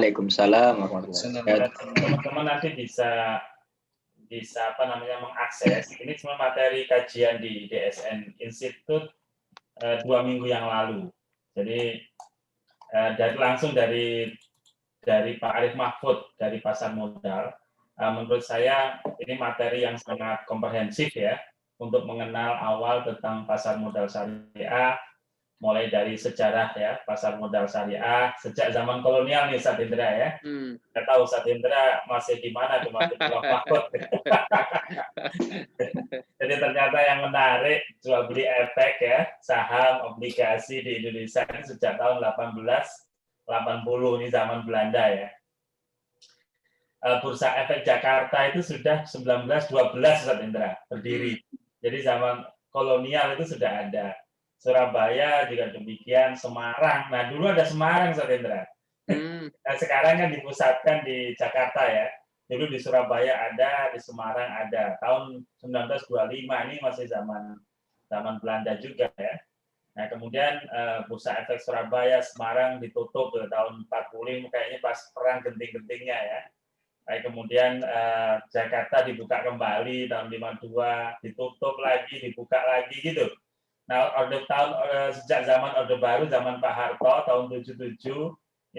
Waalaikumsalam warahmatullahi Semoga wabarakatuh. teman-teman nanti bisa mengakses. Ini semua materi kajian di DSN Institute 2 minggu yang lalu. Jadi langsung dari Pak Arif Mahfud dari pasar modal. Menurut saya ini materi yang sangat komprehensif ya untuk mengenal awal tentang pasar modal syariah, mulai dari sejarah ya pasar modal syariah sejak zaman kolonial nih Ustaz Indra ya. Nggak tahu Ustaz Indra masih di mana tuh masih di Mahfud. Jadi ternyata yang menarik jual beli efek ya saham obligasi di Indonesia ini sejak tahun 1880 ini zaman Belanda ya. Bursa Efek Jakarta itu sudah 1912 Ustaz Indra berdiri. Jadi zaman kolonial itu sudah ada. Surabaya juga demikian, Semarang. Nah, dulu ada Semarang, Ustaz Indra. Nah, sekarang kan dipusatkan di Jakarta ya. Dulu di Surabaya ada, di Semarang ada. Tahun 1925 ini masih zaman Belanda juga ya. Nah, kemudian Bursa Efek Surabaya, Semarang ditutup tahun 45 kayaknya pas perang genting-gentingnya ya. Nah, kemudian Jakarta dibuka kembali tahun 52, ditutup lagi, dibuka lagi gitu. Nah, sejak zaman Orde Baru, zaman Pak Harto tahun 77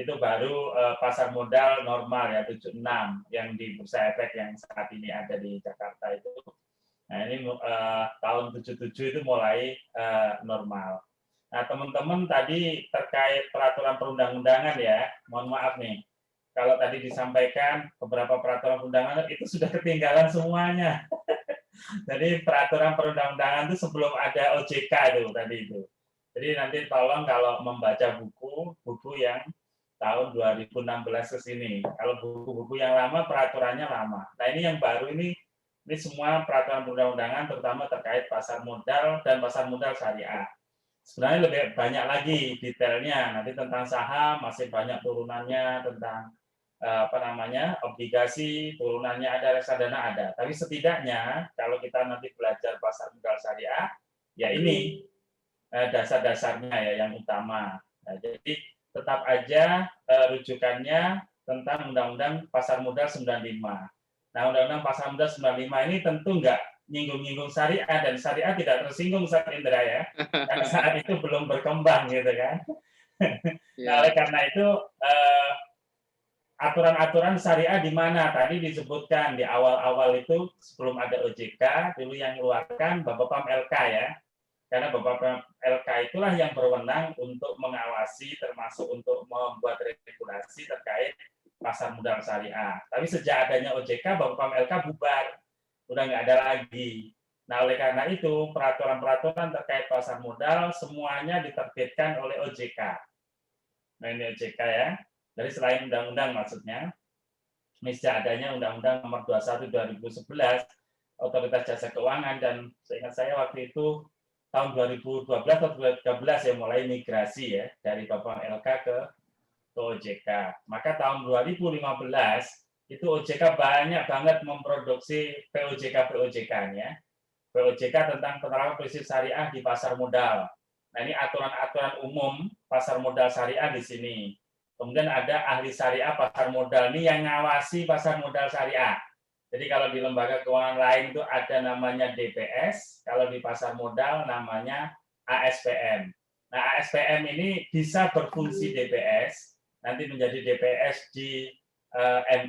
itu baru pasar modal normal ya 76 yang di Bursa Efek yang saat ini ada di Jakarta itu. Nah, ini tahun 77 itu mulai normal. Nah, teman-teman tadi terkait peraturan perundang-undangan ya, mohon maaf nih. Kalau tadi disampaikan beberapa peraturan perundang-undangan itu sudah ketinggalan semuanya. Jadi peraturan perundang-undangan itu sebelum ada OJK itu tadi itu. Jadi nanti tolong kalau membaca buku yang tahun 2016 ke sini. Kalau buku-buku yang lama peraturannya lama. Nah, ini yang baru ini semua peraturan perundang-undangan terutama terkait pasar modal dan pasar modal syariah. Sebenarnya lebih banyak lagi detailnya. Nanti tentang saham masih banyak turunannya, tentang obligasi turunannya ada, reksadana ada. Tapi setidaknya kalau kita nanti belajar pasar modal syariah, ya ini dasar-dasarnya ya yang utama. Nah, jadi tetap aja rujukannya tentang Undang-Undang Pasar Modal 95. Nah, Undang-Undang Pasar Modal 95 ini tentu nggak nyinggung-nyinggung syariah, dan syariah tidak tersinggung Ustaz Indra ya, karena saat itu belum berkembang gitu kan. Nah, oleh karena itu aturan-aturan syariah di mana tadi disebutkan di awal-awal itu sebelum ada OJK dulu yang mengeluarkan Bapepam LK ya, karena Bapepam LK itulah yang berwenang untuk mengawasi termasuk untuk membuat regulasi terkait pasar modal syariah. Tapi sejak adanya OJK Bapepam LK bubar, udah nggak ada lagi. Nah, oleh karena itu peraturan-peraturan terkait pasar modal semuanya diterbitkan oleh OJK. Nah, ini OJK ya. Dari selain undang-undang maksudnya, ini sejak adanya Undang-Undang Nomor 21 2011 Otoritas Jasa Keuangan, dan seingat saya waktu itu tahun 2012 atau 2013 ya mulai migrasi ya dari Bapepam LK ke OJK. Maka tahun 2015 itu OJK banyak banget memproduksi POJK-nya. POJK tentang penerapan prinsip syariah di pasar modal. Nah, ini aturan-aturan umum pasar modal syariah di sini. Kemudian ada ahli syariah pasar modal ini yang ngawasi pasar modal syariah. Jadi kalau di lembaga keuangan lain itu ada namanya DPS, kalau di pasar modal namanya ASPM. Nah, ASPM ini bisa berfungsi DPS, nanti menjadi DPS di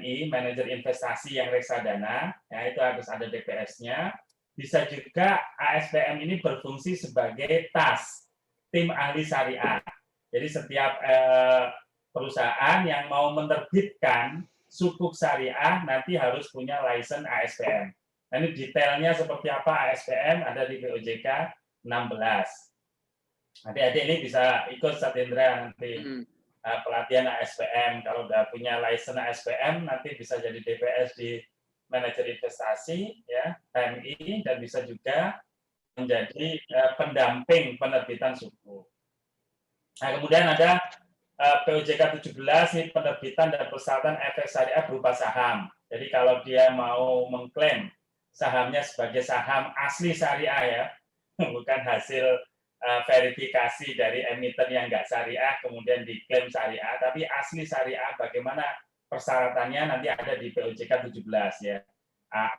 MI, manajer investasi yang reksadana, ya itu harus ada DPS-nya. Bisa juga ASPM ini berfungsi sebagai TAS, tim ahli syariah. Jadi setiap perusahaan yang mau menerbitkan sukuk syariah nanti harus punya license ASPM. Nah, ini detailnya seperti apa ASPM ada di POJK 16. Adik-adik ini bisa ikut Ustaz Indra nanti pelatihan ASPM. Kalau udah punya license ASPM nanti bisa jadi DPS di manajer investasi ya MI, dan bisa juga menjadi pendamping penerbitan sukuk. Nah, kemudian ada POJK 17 ini penerbitan dan persyaratan efek syariah berupa saham. Jadi kalau dia mau mengklaim sahamnya sebagai saham asli syariah ya, bukan hasil verifikasi dari emiten yang nggak syariah kemudian diklaim syariah, tapi asli syariah bagaimana persyaratannya nanti ada di POJK 17 ya.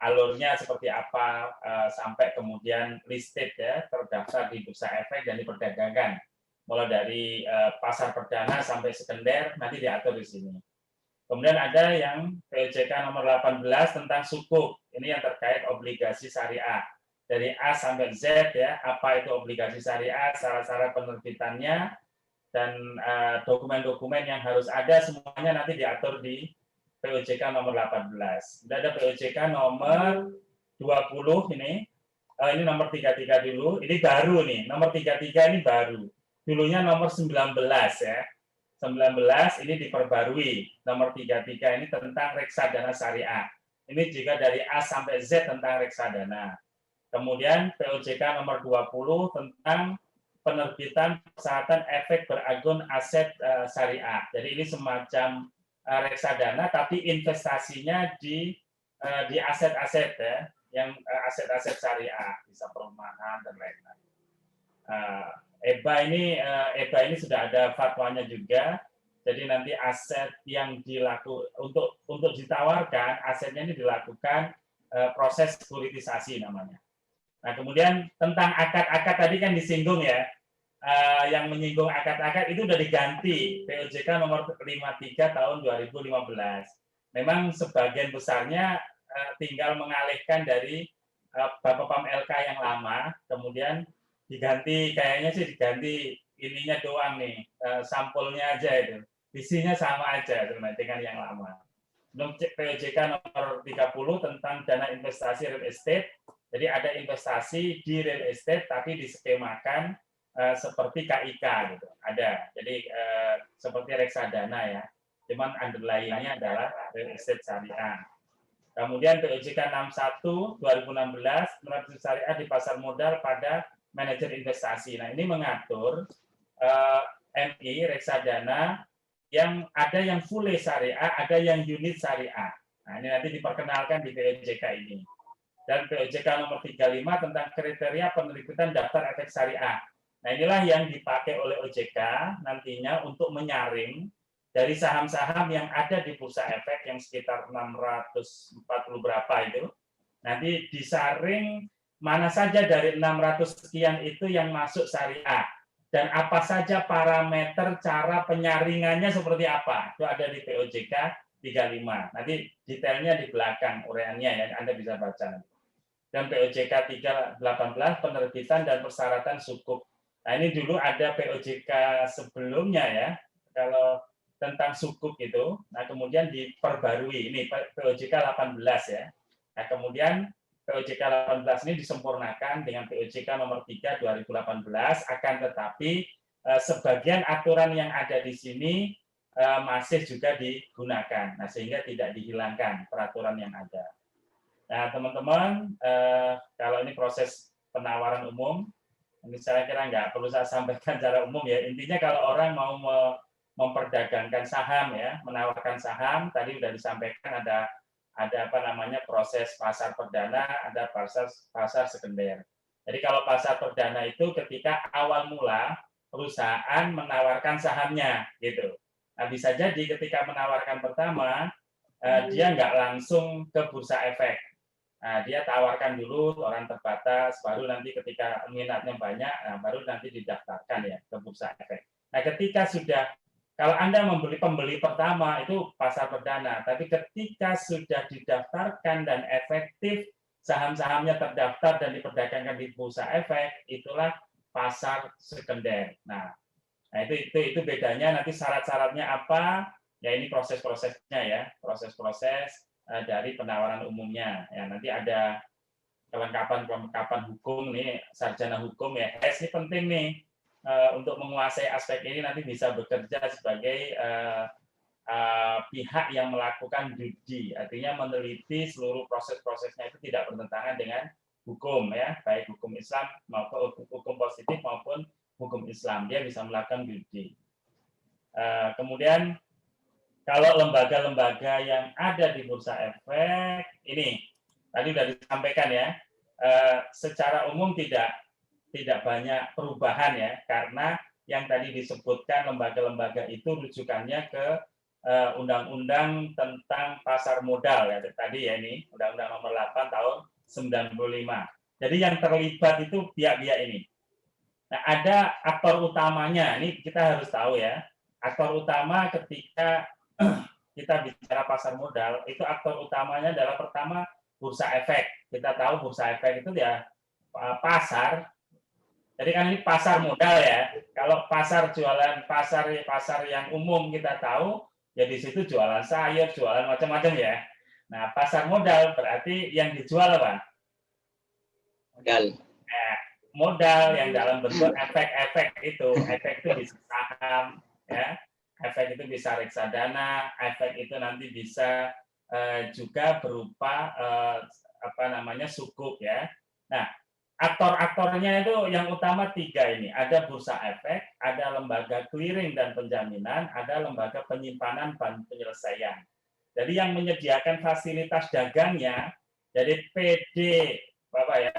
Alurnya seperti apa sampai kemudian listed ya, terdaftar di bursa efek dan diperdagangkan. Mulai dari pasar perdana sampai sekunder nanti diatur di sini. Kemudian ada yang POJK nomor 18 tentang sukuk. Ini yang terkait obligasi syariah. Dari A sampai Z ya, apa itu obligasi syariah, syarat-syarat penerbitannya, dan dokumen-dokumen yang harus ada semuanya nanti diatur di POJK nomor 18. Sudah ada POJK nomor 20 ini. Ini nomor 33 dulu. Ini baru nih, nomor 33 ini baru. Dulunya nomor 19 ya. 19 ini diperbarui. Nomor 33 ini tentang reksadana syariah. Ini juga dari A sampai Z tentang reksadana. Kemudian POJK nomor 20 tentang penerbitan persyaratan efek beragun aset syariah. Jadi ini semacam reksadana tapi investasinya di aset-aset ya, yang aset-aset syariah, bisa perumahan dan lain-lain. EBA ini sudah ada fatwanya juga. Jadi nanti aset yang untuk ditawarkan, asetnya ini dilakukan proses sekuritisasi namanya. Nah, kemudian tentang akad-akad tadi kan disinggung ya, yang menyinggung akad-akad itu sudah diganti POJK nomor 53 tahun 2015. Memang sebagian besarnya tinggal mengalihkan dari Bapepam LK yang lama, kemudian kayaknya sih diganti ininya doang nih, sampulnya aja itu. Isinya sama aja dengan yang lama. POJK nomor 30 tentang dana investasi real estate. Jadi ada investasi di real estate tapi diskemakan seperti KIK gitu. Ada. Jadi seperti reksadana ya. Cuman underlying-nya adalah real estate syariah. Kemudian POJK 61 2016 menerapkan syariah di pasar modal pada manajer investasi. Nah, ini mengatur MI reksadana yang ada yang fully syariah, ada yang unit syariah. Nah, ini nanti diperkenalkan di POJK ini. Dan POJK nomor 35 tentang kriteria penerbitan daftar efek syariah. Nah, inilah yang dipakai oleh OJK nantinya untuk menyaring dari saham-saham yang ada di bursa efek yang sekitar 640 berapa itu. Nanti disaring mana saja dari 600 sekian itu yang masuk syariah. Dan apa saja parameter cara penyaringannya seperti apa. Itu ada di POJK 35. Nanti detailnya di belakang uraiannya ya, Anda bisa baca. Dan POJK 318 penerbitan dan persyaratan sukuk. Nah, ini dulu ada POJK sebelumnya ya, kalau tentang sukuk itu. Nah, kemudian diperbarui. Ini POJK 18 ya. Nah, kemudian POJK 18 ini disempurnakan dengan POJK nomor 3 2018, akan tetapi sebagian aturan yang ada di sini masih juga digunakan. Nah, sehingga tidak dihilangkan peraturan yang ada. Nah, teman-teman, kalau ini proses penawaran umum, ini saya kira nggak perlu saya sampaikan secara umum ya. Intinya kalau orang mau memperdagangkan saham ya, menawarkan saham, tadi sudah disampaikan ada apa namanya proses pasar perdana, ada pasar sekunder. Jadi kalau pasar perdana itu ketika awal mula perusahaan menawarkan sahamnya, gitu. Nah, bisa jadi ketika menawarkan pertama, dia nggak langsung ke bursa efek. Nah, dia tawarkan dulu orang terbatas, baru nanti ketika minatnya banyak, nah, baru nanti didaftarkan ya ke bursa efek. Nah, ketika sudah, kalau Anda membeli pembeli pertama itu pasar perdana, tapi ketika sudah didaftarkan dan efektif saham-sahamnya terdaftar dan diperdagangkan di bursa efek, itulah pasar sekunder. Nah itu bedanya. Nanti syarat-syaratnya apa? Ya ini proses-prosesnya ya, proses-proses dari penawaran umumnya. Ya, nanti ada kelengkapan hukum nih, sarjana hukum ya. Ini penting nih untuk menguasai aspek ini, nanti bisa bekerja sebagai pihak yang melakukan judi, artinya meneliti seluruh proses-prosesnya itu tidak bertentangan dengan hukum ya, baik hukum Islam maupun hukum positif maupun hukum Islam, dia bisa melakukan judi. Kemudian kalau lembaga-lembaga yang ada di bursa efek ini tadi sudah disampaikan ya, secara umum tidak tidak banyak perubahan ya, karena yang tadi disebutkan lembaga-lembaga itu rujukannya ke Undang-Undang tentang pasar modal ya tadi ya, ini Undang-Undang Nomor 8 tahun 95. Jadi yang terlibat itu pihak-pihak ini. Nah, ada aktor utamanya, ini kita harus tahu ya. Aktor utama ketika kita bicara pasar modal, itu aktor utamanya adalah pertama bursa efek. Kita tahu bursa efek itu ya pasar. Jadi kan ini pasar modal ya. Kalau pasar jualan pasar yang umum kita tahu, ya di situ jualan sayur, jualan macam-macam ya. Nah, pasar modal berarti yang dijual apa? Modal. Modal yang dalam bentuk efek-efek itu. Efek itu bisa saham, ya. Efek itu bisa reksadana, efek itu nanti bisa juga berupa sukuk ya. Nah, aktor-aktornya itu yang utama 3 ini. Ada bursa efek, ada lembaga clearing dan penjaminan, ada lembaga penyimpanan dan penyelesaian. Jadi yang menyediakan fasilitas dagangnya, jadi PD Bapak ya,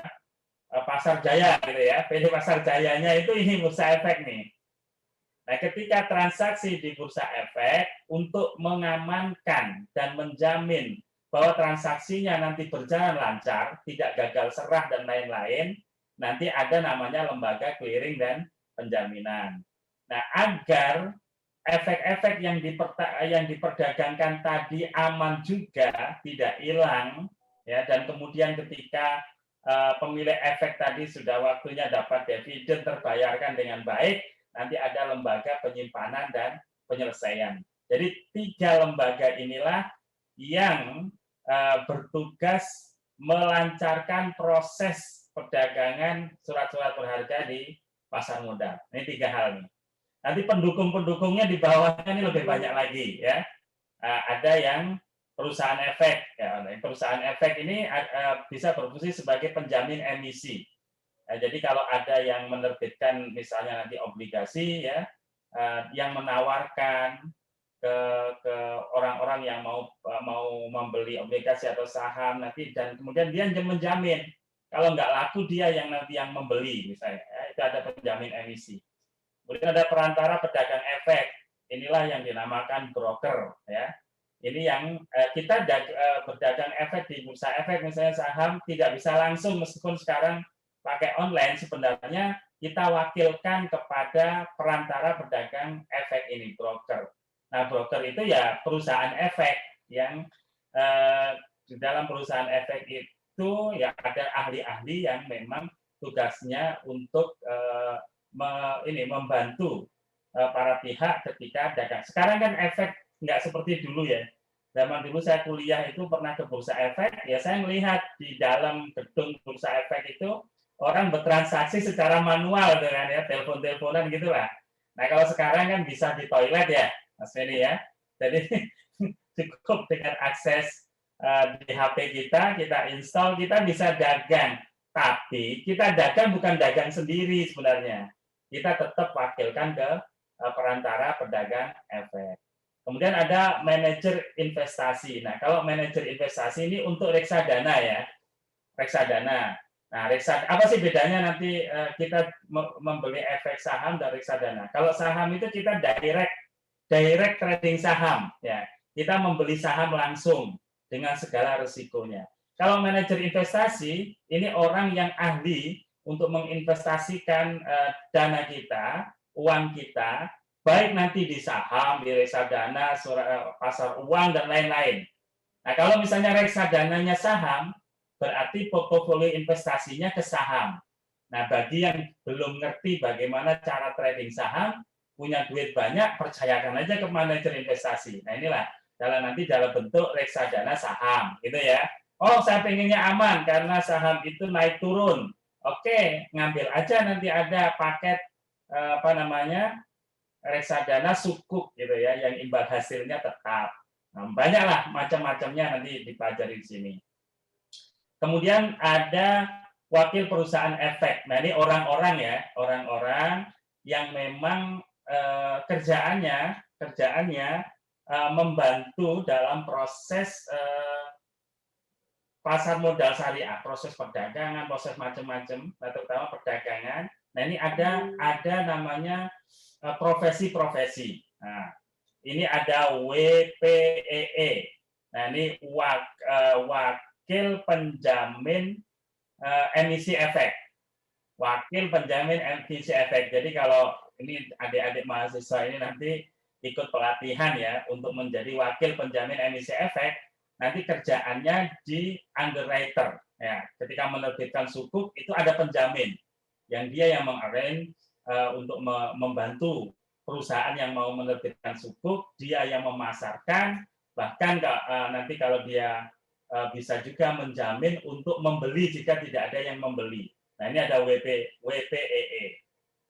Pasar Jaya gitu ya. PD Pasar Jayanya itu ini bursa efek nih. Nah, ketika transaksi di bursa efek untuk mengamankan dan menjamin bahwa transaksinya nanti berjalan lancar, tidak gagal serah dan lain-lain, nanti ada namanya lembaga clearing dan penjaminan. Nah, agar efek-efek yang diperdagangkan tadi aman juga, tidak hilang, ya, dan kemudian ketika pemilik efek tadi sudah waktunya dapat dividen terbayarkan dengan baik, nanti ada lembaga penyimpanan dan penyelesaian. Jadi 3 lembaga inilah yang bertugas melancarkan proses perdagangan surat-surat berharga di pasar modal. Ini 3 hal nih. Nanti pendukung-pendukungnya di bawahnya ini lebih banyak lagi ya. Ada yang perusahaan efek. Ya, perusahaan efek ini bisa berfungsi sebagai penjamin emisi. Jadi kalau ada yang menerbitkan misalnya nanti obligasi ya, yang menawarkan ke orang-orang yang mau membeli obligasi atau saham nanti, dan kemudian dia menjamin kalau nggak laku dia yang nanti yang membeli misalnya, ya, itu ada penjamin emisi. Kemudian ada perantara pedagang efek, inilah yang dinamakan broker ya. Ini yang kita berdagang efek di bursa efek misalnya saham tidak bisa langsung, meskipun sekarang pakai online, sebenarnya kita wakilkan kepada perantara pedagang efek ini, broker. Nah, broker itu ya perusahaan efek yang di dalam perusahaan efek itu ya ada ahli-ahli yang memang tugasnya untuk membantu para pihak ketika dagang. Sekarang kan efek nggak seperti dulu ya. Zaman dulu saya kuliah itu pernah ke bursa efek, ya saya melihat di dalam gedung bursa efek itu orang bertransaksi secara manual dengan ya telepon-teleponan gitulah. Nah, kalau sekarang kan bisa di toilet ya, Mas Feni ya. Jadi cukup dengan akses di HP kita install, kita bisa dagang. Tapi kita dagang bukan dagang sendiri sebenarnya. Kita tetap wakilkan ke perantara pedagang efek. Kemudian ada manajer investasi. Nah, kalau manajer investasi ini untuk reksadana ya. Reksadana. Nah, apa sih bedanya nanti kita membeli efek saham dan reksadana? Kalau saham itu kita direct trading saham, ya. Kita membeli saham langsung dengan segala risikonya. Kalau manajer investasi, ini orang yang ahli untuk menginvestasikan dana kita, uang kita, baik nanti di saham, di reksadana, pasar uang dan lain-lain. Nah, kalau misalnya reksadananya saham, berarti portofolio investasinya ke saham. Nah, bagi yang belum ngerti bagaimana cara trading saham, punya duit banyak, percayakan aja ke manajer investasi. Nah, inilah nanti dalam bentuk reksadana saham, gitu ya. Oh, saya pengennya aman karena saham itu naik turun. Oke, ngambil aja nanti ada paket reksadana sukuk gitu ya, yang imbal hasilnya tetap. Nah, banyaklah macam-macamnya nanti dipelajari di sini. Kemudian ada wakil perusahaan efek. Nah, ini orang-orang ya, orang-orang yang memang kerjaannya membantu dalam proses pasar modal syariah, proses perdagangan, proses macam-macam, terutama perdagangan. Nah, ini ada namanya profesi-profesi. Nah, ini ada WPEE. Nah, ini wakil penjamin emisi efek. Wakil penjamin emisi efek. Jadi kalau ini adik-adik mahasiswa ini nanti ikut pelatihan ya untuk menjadi wakil penjamin emisi efek, nanti kerjaannya di underwriter. Ya, ketika menerbitkan sukuk itu ada penjamin yang dia yang mengarrange untuk membantu perusahaan yang mau menerbitkan sukuk, dia yang memasarkan, bahkan nanti kalau dia bisa juga menjamin untuk membeli jika tidak ada yang membeli. Nah, ini ada WPEE.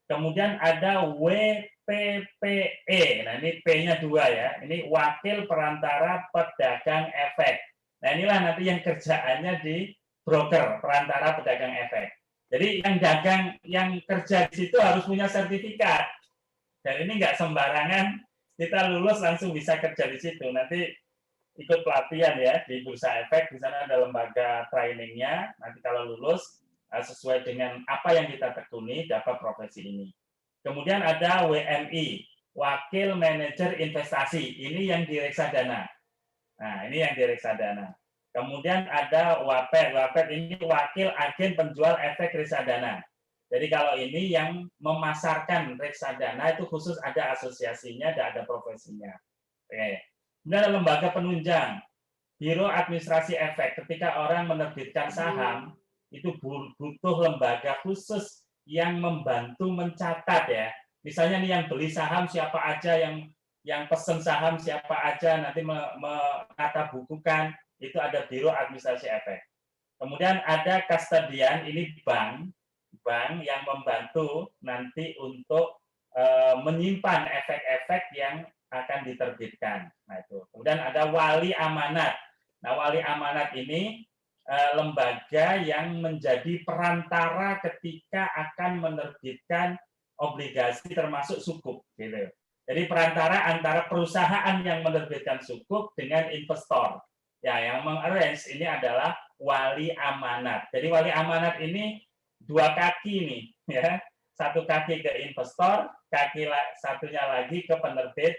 Kemudian ada WPPE. Nah, ini P-nya 2 ya. Ini wakil perantara pedagang efek. Nah, inilah nanti yang kerjaannya di broker, perantara pedagang efek. Jadi yang dagang, yang kerja di situ harus punya sertifikat. Dan ini nggak sembarangan kita lulus langsung bisa kerja di situ. Nanti ikut pelatihan ya di Bursa Efek, di sana ada lembaga trainingnya. Nanti kalau lulus sesuai dengan apa yang kita tekuni dapat profesi ini. Kemudian ada WMI, Wakil Manajer Investasi. Ini yang di reksadana. Nah, ini yang di reksadana. Kemudian ada WAPED. WAPED ini Wakil Agen Penjual Efek Reksadana. Jadi kalau ini yang memasarkan reksadana itu khusus ada asosiasinya dan ada profesinya. Oke. Kemudian ada lembaga penunjang, Biro Administrasi Efek. Ketika orang menerbitkan saham, itu butuh lembaga khusus yang membantu mencatat ya. Misalnya nih yang beli saham siapa aja, yang pesen saham siapa aja, nanti menata bukukan, itu ada Biro Administrasi Efek. Kemudian ada kustodian, ini bank yang membantu nanti untuk menyimpan efek-efek yang akan diterbitkan. Nah, itu. Kemudian ada wali amanat. Nah, wali amanat ini lembaga yang menjadi perantara ketika akan menerbitkan obligasi termasuk sukuk gitu. Jadi perantara antara perusahaan yang menerbitkan sukuk dengan investor. Ya, yang mengarrange ini adalah wali amanat. Jadi wali amanat ini dua kaki nih, ya. Satu kaki ke investor, kaki satunya lagi ke penerbit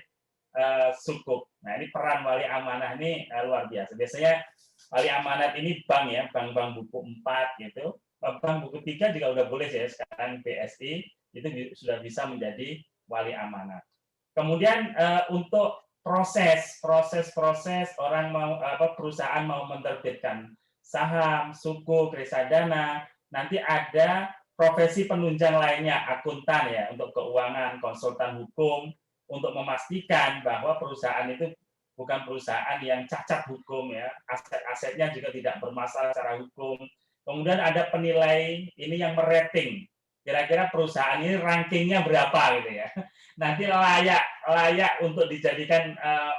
sukuk. Nah, ini peran wali amanah ini luar biasa. Biasanya wali amanat ini bank ya, bank-bank buku 4 gitu. Bank buku 3 juga udah boleh ya sekarang BSI itu sudah bisa menjadi wali amanat. Kemudian untuk proses orang mau perusahaan mau menerbitkan saham, sukuk, reksadana, nanti ada profesi penunjang lainnya, akuntan ya untuk keuangan, konsultan hukum untuk memastikan bahwa perusahaan itu bukan perusahaan yang cacat hukum ya, aset-asetnya juga tidak bermasalah secara hukum. Kemudian ada penilai ini yang merating, kira-kira perusahaan ini rankingnya berapa gitu ya. Nanti layak untuk dijadikan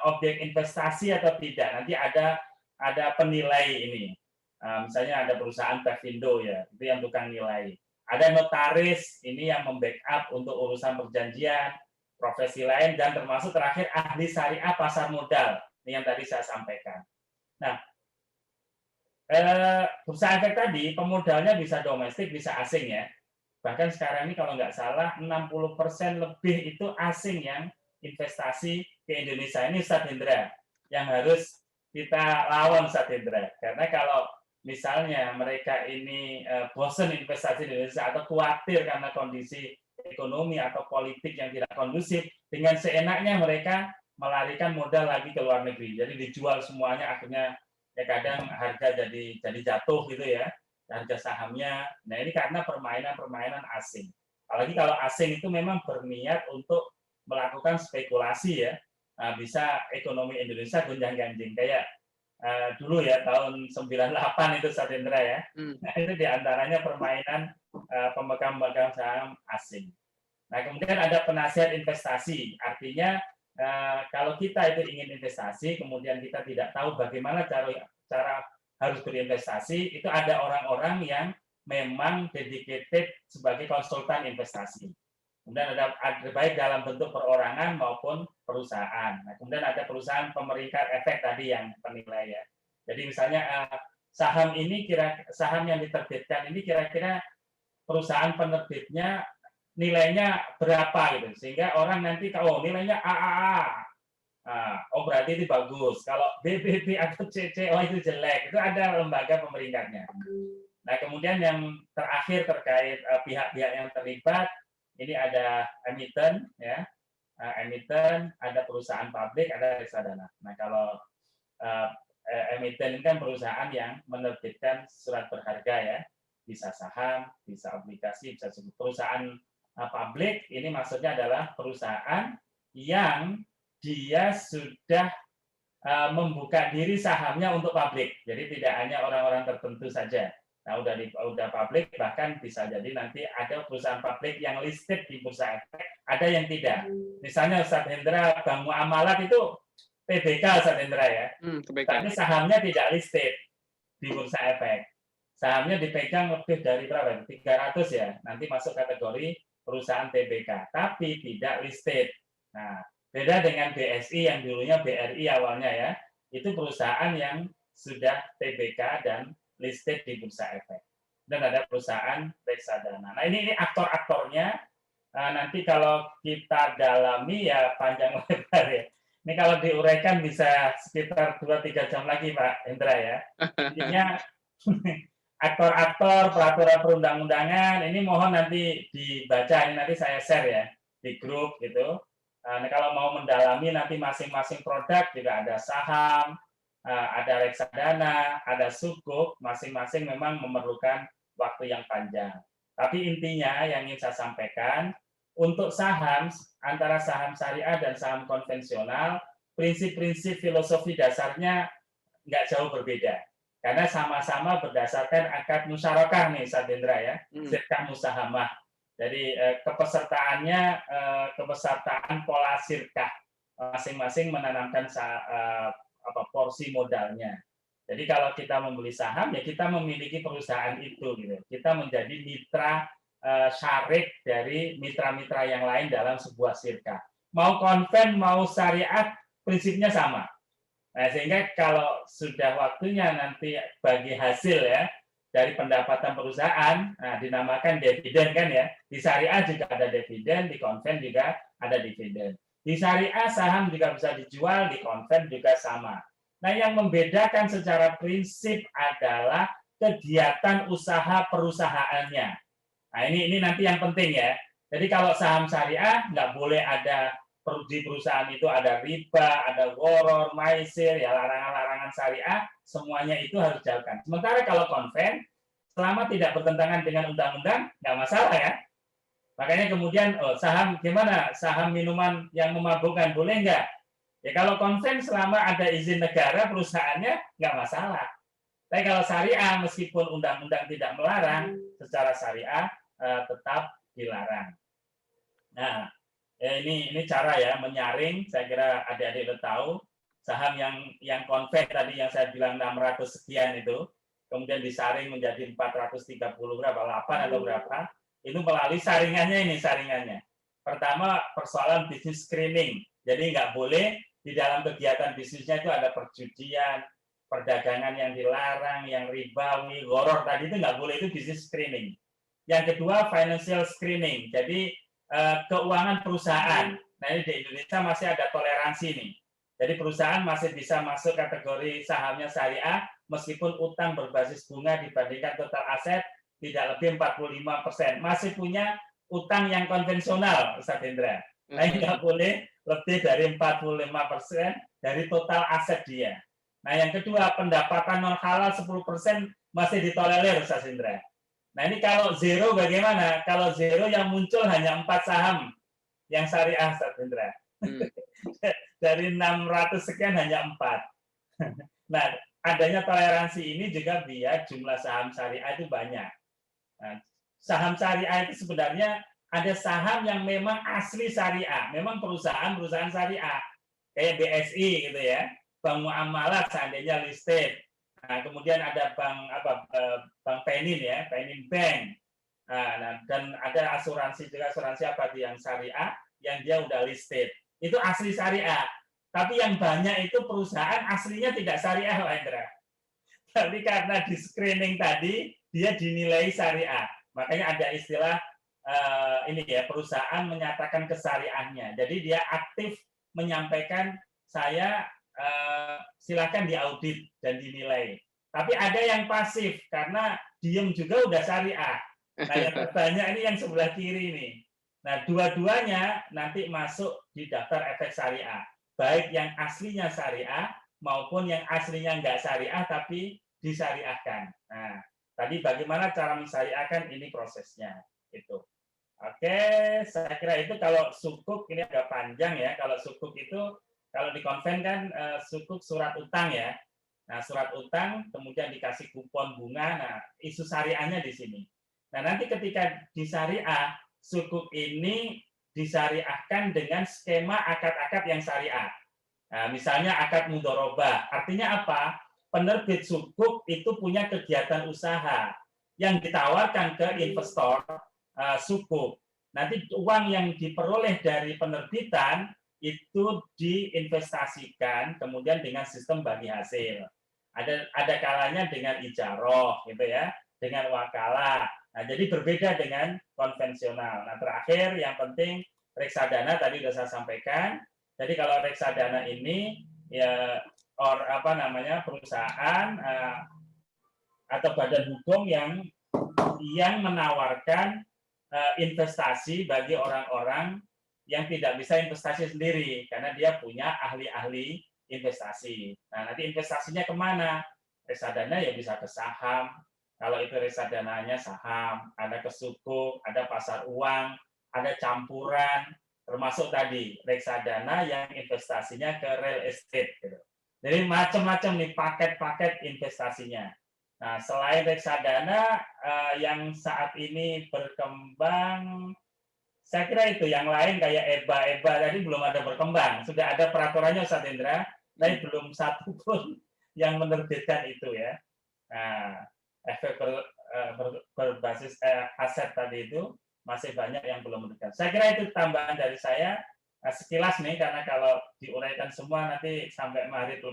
objek investasi atau tidak. Nanti ada penilai ini. Misalnya ada perusahaan Pevindo ya, itu yang tukang nilai. Ada notaris ini yang membackup untuk urusan perjanjian, profesi lain, dan termasuk terakhir ahli syariah pasar modal. Ini yang tadi saya sampaikan. Nah, bursa efek tadi pemodalnya bisa domestik, bisa asing ya. Bahkan sekarang ini kalau nggak salah 60% lebih itu asing yang investasi ke Indonesia. Ini Ustadz Hendra yang harus kita lawan Ustadz Hendra. Karena kalau misalnya mereka ini bosan investasi di Indonesia atau khawatir karena kondisi ekonomi atau politik yang tidak kondusif, dengan seenaknya mereka melarikan modal lagi ke luar negeri. Jadi dijual semuanya, akhirnya ya kadang harga jadi jatuh gitu ya, harga sahamnya. Nah, ini karena permainan asing. Apalagi kalau asing itu memang berniat untuk melakukan spekulasi ya. Nah, bisa ekonomi Indonesia gonjang-ganjing kayak dulu ya tahun 98 itu Satendra ya. Nah, itu diantaranya permainan pemegang saham asing. Nah, kemudian ada penasihat investasi, artinya kalau kita itu ingin investasi, kemudian kita tidak tahu bagaimana cara harus berinvestasi, itu ada orang-orang yang memang dedicated sebagai konsultan investasi. Kemudian ada baik dalam bentuk perorangan maupun perusahaan. Nah, kemudian ada perusahaan pemeringkat efek tadi yang penilai ya. Jadi misalnya saham ini saham yang diterbitkan ini kira-kira perusahaan penerbitnya nilainya berapa gitu, sehingga orang nanti oh nilainya AAA, oh berarti itu bagus. Kalau BBB atau CC, oh itu jelek. Itu ada lembaga pemeringkatnya. Nah, kemudian yang terakhir terkait pihak-pihak yang terlibat, ini ada emiten, ya, emiten, ada perusahaan publik, ada reksadana. Nah, kalau emiten ini kan perusahaan yang menerbitkan surat berharga, ya, bisa saham, bisa obligasi, bisa perusahaan publik. Ini maksudnya adalah perusahaan yang dia sudah membuka diri sahamnya untuk publik. Jadi tidak hanya orang-orang tertentu saja. Nah, udah publik, bahkan bisa jadi nanti ada perusahaan publik yang listed di Bursa Efek, ada yang tidak. Misalnya Ustaz Hendra, Bank Muamalat itu TBK Ustaz Hendra, ya. Tapi sahamnya tidak listed di Bursa Efek. Sahamnya dipegang lebih dari berapa? 300 ya. Nanti masuk kategori perusahaan TBK, tapi tidak listed. Nah, beda dengan BSI yang dulunya BRI awalnya, ya. Itu perusahaan yang sudah TBK dan listed di Bursa Efek. Dan ada perusahaan reksadana. Nah, ini aktor-aktornya. Nanti kalau kita dalami ya panjang lebar, ya. Ini kalau diuraikan bisa sekitar 2-3 jam lagi, Pak Hendra, ya. Intinya aktor-aktor peraturan perundang-undangan ini mohon nanti dibaca, ini nanti saya share ya di grup gitu. Nah, kalau mau mendalami nanti masing-masing produk juga ada saham, ada reksadana, ada sukuk, masing-masing memang memerlukan waktu yang panjang. Tapi intinya yang ingin saya sampaikan, untuk saham, antara saham syariah dan saham konvensional, prinsip-prinsip filosofi dasarnya nggak jauh berbeda. Karena sama-sama berdasarkan akad musyarakah nih, Ustaz Hendra, ya, sirkah musahamah. Jadi kepesertaan pola sirkah, masing-masing menanamkan porsi modalnya. Jadi kalau kita membeli saham, ya kita memiliki perusahaan itu, gitu. Kita menjadi mitra syarik dari mitra-mitra yang lain dalam sebuah sirkah. Mau konven, mau syariat, prinsipnya sama. Nah, sehingga kalau sudah waktunya nanti bagi hasil, ya, dari pendapatan perusahaan, nah, dinamakan dividen kan, ya. Di syariah juga ada dividen, di konven juga ada dividen. Di syariah saham juga bisa dijual, di konven juga sama. Nah, yang membedakan secara prinsip adalah kegiatan usaha perusahaannya. Nah, ini nanti yang penting, ya. Jadi kalau saham syariah nggak boleh ada di perusahaan itu ada riba, ada gharar, maisir, ya larangan-larangan syariah, semuanya itu harus dijauhkan. Sementara kalau konven, selama tidak bertentangan dengan undang-undang, nggak masalah, ya. Makanya kemudian saham gimana? Saham minuman yang memabukkan boleh nggak? Ya kalau konven selama ada izin negara perusahaannya nggak masalah. Tapi kalau syariah meskipun undang-undang tidak melarang, secara syariah tetap dilarang. Nah, ini cara ya menyaring. Saya kira adik-adik udah tahu saham yang konven tadi yang saya bilang 600 sekian itu, kemudian disaring menjadi 430 berapa 8 atau berapa, itu melalui saringannya. Pertama persoalan bisnis screening. Jadi nggak boleh di dalam kegiatan bisnisnya itu ada perjudian, perdagangan yang dilarang, yang ribawi, gharar tadi itu nggak boleh, itu bisnis screening. Yang kedua financial screening. Jadi keuangan perusahaan. Nah, ini di Indonesia masih ada toleransi nih. Jadi perusahaan masih bisa masuk kategori sahamnya syariah meskipun utang berbasis bunga dibandingkan total aset tidak lebih 45%. Masih punya utang yang konvensional, Ustaz Hendra. Nah, ini nggak boleh lebih dari 45% dari total aset dia. Nah, yang kedua, pendapatan non halal 10% masih ditolerir, Ustaz Hendra. Nah, ini kalau zero bagaimana? Kalau zero yang muncul hanya 4 saham yang syariah, Ustaz Hendra. Dari 600 sekian hanya 4. Nah, adanya toleransi ini juga biar jumlah saham syariah itu banyak. Nah, saham syariah itu sebenarnya ada saham yang memang asli syariah, memang perusahaan syariah. Kayak BSI gitu ya, Bank Muamalat seandainya listed. Nah, kemudian ada Bank Penin ya, Penin Bank. Nah, dan ada asuransi juga, asuransi apa yang syariah yang dia udah listed. Itu asli syariah. Tapi yang banyak itu perusahaan aslinya tidak syariah, Pak Hendra. Tapi karena di screening tadi dia dinilai syariah. Makanya ada istilah ini ya, perusahaan menyatakan kesyariahnya. Jadi dia aktif menyampaikan saya silakan diaudit dan dinilai. Tapi ada yang pasif karena diem juga udah syariah. Nah yang bertanya ini yang sebelah kiri nih. Nah dua-duanya nanti masuk di daftar efek syariah. Baik yang aslinya syariah maupun yang aslinya nggak syariah tapi disyariahkan. Nah tadi bagaimana cara mensyariahkan, ini prosesnya. Itu. Oke, saya kira itu. Kalau sukuk ini agak panjang ya. Kalau sukuk itu, kalau di konven kan sukuk surat utang ya. Nah, surat utang kemudian dikasih kupon bunga. Nah, isu syariahnya di sini. Nah, nanti ketika di syariah, sukuk ini disyariahkan dengan skema akad-akad yang syariah. Nah, misalnya akad mudharabah. Artinya apa? Penerbit sukuk itu punya kegiatan usaha yang ditawarkan ke investor sukuk. Nanti uang yang diperoleh dari penerbitan itu diinvestasikan kemudian dengan sistem bagi hasil. Ada kalanya dengan ijaroh gitu ya, dengan wakalah. Nah, jadi berbeda dengan konvensional. Nah, terakhir yang penting reksadana tadi sudah saya sampaikan. Jadi kalau reksadana ini ya perusahaan atau badan hukum yang menawarkan investasi bagi orang-orang yang tidak bisa investasi sendiri karena dia punya ahli-ahli investasi. Nah, nanti investasinya kemana? Reksadana ya bisa ke saham. Kalau itu reksadananya saham, ada ke sukuk, ada pasar uang, ada campuran, termasuk tadi reksadana yang investasinya ke real estate. Gitu. Jadi macam-macam nih paket-paket investasinya. Nah, selain reksadana yang saat ini berkembang, saya kira itu yang lain kayak EBA tadi belum ada berkembang. Sudah ada peraturannya Ustaz Indra, tapi belum satu pun yang menerbitkan itu ya. Nah, efek berbasis aset tadi itu masih banyak yang belum menerbitkan. Saya kira itu tambahan dari saya. Sekilas nih, karena kalau diuraikan semua nanti sampai maghrib.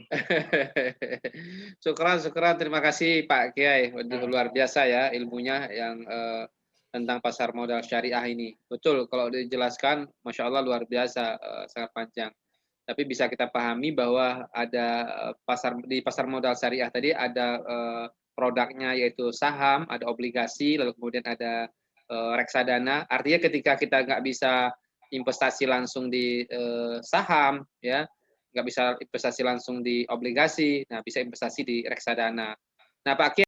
Syukran. Terima kasih Pak Kiai. Luar biasa ya ilmunya yang tentang pasar modal syariah ini. Betul, kalau dijelaskan, Masya Allah luar biasa, sangat panjang. Tapi bisa kita pahami bahwa ada di pasar modal syariah tadi ada produknya yaitu saham, ada obligasi, lalu kemudian ada reksadana. Artinya ketika kita nggak bisa investasi langsung di saham, ya nggak bisa investasi langsung di obligasi, nah bisa investasi di reksadana. Nah Pak Kiai,